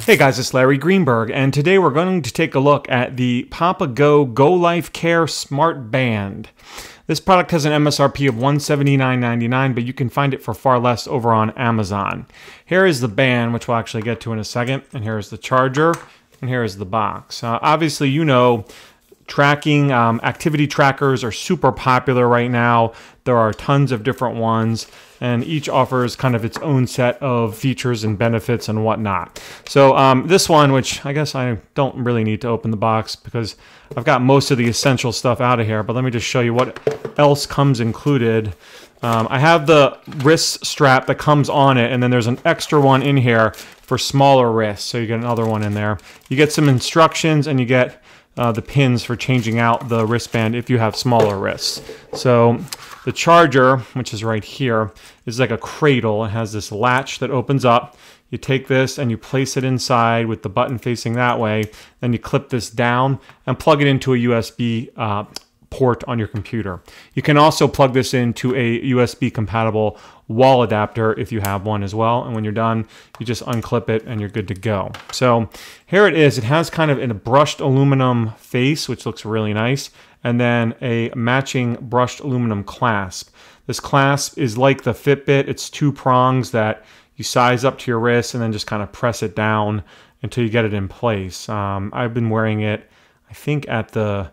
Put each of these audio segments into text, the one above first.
Hey guys, it's Larry Greenberg, and today we're going to take a look at the PapaGo GoLife Care SmartBand. This product has an MSRP of $179.99, but you can find it for far less over on Amazon. Here is the band, which we'll actually get to in a second, and here is the charger, and here is the box. Obviously, you know, tracking, activity trackers are super popular right now. There are tons of different ones, and each offers kind of its own set of features and benefits and whatnot. So this one, which I guess I don't really need to open the box because I've got most of the essential stuff out of here, but let me just show you what else comes included. I have the wrist strap that comes on it, and then there's an extra one in here for smaller wrists, so you get another one in there. You get some instructions, and you get the pins for changing out the wristband if you have smaller wrists. So the charger, which is right here, is like a cradle. It has this latch that opens up. You take this and you place it inside with the button facing that way. Then you clip this down and plug it into a USB port on your computer. You can also plug this into a USB compatible wall adapter if you have one as well, and when you're done you just unclip it and you're good to go. So here it is. It has kind of a brushed aluminum face, which looks really nice, and then a matching brushed aluminum clasp. This clasp is like the Fitbit. It's two prongs that you size up to your wrist and then just kind of press it down until you get it in place. I've been wearing it, I think, at the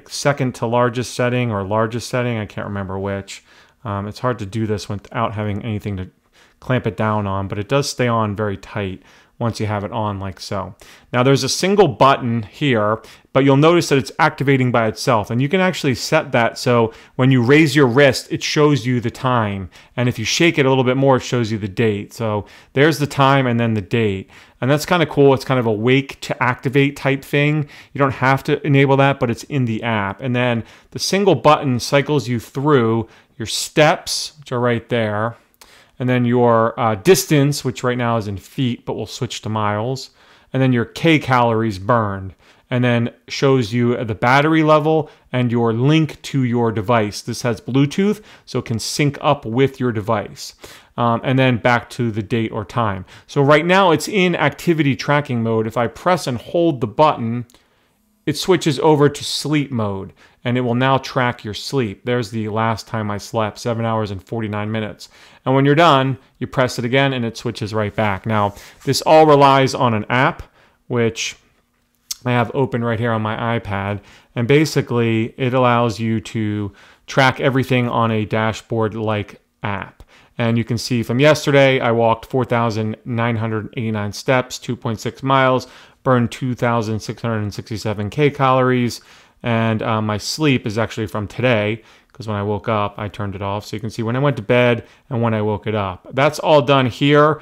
second to largest setting or largest setting. I can't remember which. It's hard to do this without having anything to clamp it down on, but it does stay on very tight once you have it on like so. Now there's a single button here, but you'll notice that it's activating by itself, and you can actually set that so when you raise your wrist it shows you the time, and if you shake it a little bit more it shows you the date. So there's the time and then the date, and that's kind of cool. It's kind of a wake to activate type thing. You don't have to enable that, but it's in the app. And then the single button cycles you through your steps, which are right there, and then your distance, which right now is in feet, but we'll switch to miles, and then your calories burned, and then shows you the battery level and your link to your device. This has Bluetooth, so it can sync up with your device. And then back to the date or time. So right now it's in activity tracking mode. If I press and hold the button, it switches over to sleep mode, and it will now track your sleep. There's the last time I slept, 7 hours and 49 minutes. And when you're done, you press it again and it switches right back. Now, this all relies on an app, which I have open right here on my iPad. And basically, it allows you to track everything on a dashboard-like app. And you can see from yesterday, I walked 4,989 steps, 2.6 miles, burned 2,667 calories, and my sleep is actually from today, because when I woke up, I turned it off. So you can see when I went to bed and when I woke it up. That's all done here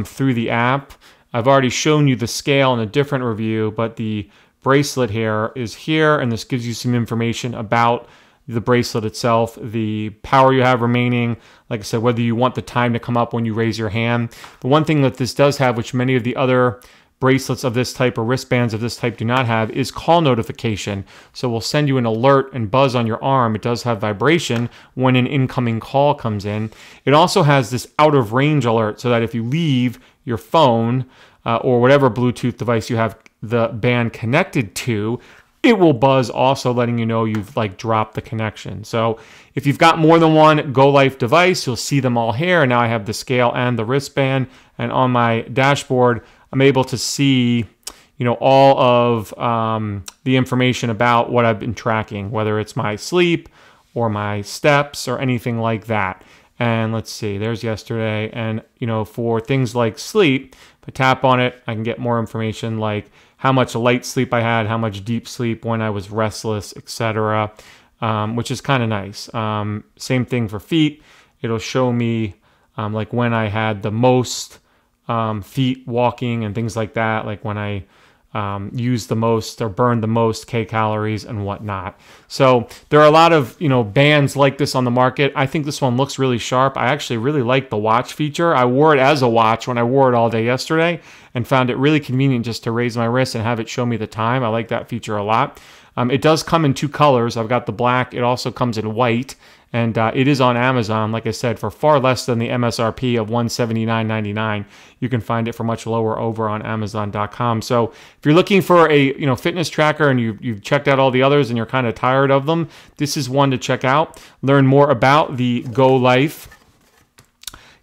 through the app. I've already shown you the scale in a different review, but the bracelet here is here, and this gives you some information about the bracelet itself, the power you have remaining, like I said, whether you want the time to come up when you raise your hand. The one thing that this does have, which many of the other bracelets of this type or wristbands of this type do not have, is call notification. So we'll send you an alert and buzz on your arm. It does have vibration when an incoming call comes in. It also has this out of range alert, so that if you leave your phone or whatever Bluetooth device you have the band connected to, it will buzz also, letting you know you've dropped the connection. So if you've got more than one GoLife device, you'll see them all here. And now I have the scale and the wristband, and on my dashboard I'm able to see, you know, all of the information about what I've been tracking, whether it's my sleep or my steps or anything like that. And let's see, there's yesterday. And, you know, for things like sleep, if I tap on it, I can get more information like how much light sleep I had, how much deep sleep, when I was restless, etc., which is kind of nice. Same thing for feet. It'll show me like when I had the most feet walking and things like that, like when I used the most or burned the most calories and whatnot. So there are a lot of, you know, bands like this on the market. I think this one looks really sharp. I actually really like the watch feature. I wore it as a watch when I wore it all day yesterday and found it really convenient just to raise my wrist and have it show me the time. I like that feature a lot. It does come in two colors. I've got the black. It also comes in white, And it is on Amazon, like I said, for far less than the MSRP of $179.99. You can find it for much lower over on Amazon.com. So if you're looking for a fitness tracker and you've checked out all the others and you're kind of tired of them, this is one to check out. Learn more about the GoLife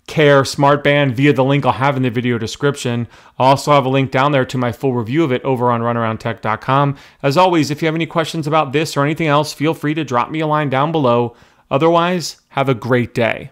Care SmartBand via the link I'll have in the video description. I'll also have a link down there to my full review of it over on runaroundtech.com. As always, if you have any questions about this or anything else, feel free to drop me a line down below. Otherwise, have a great day.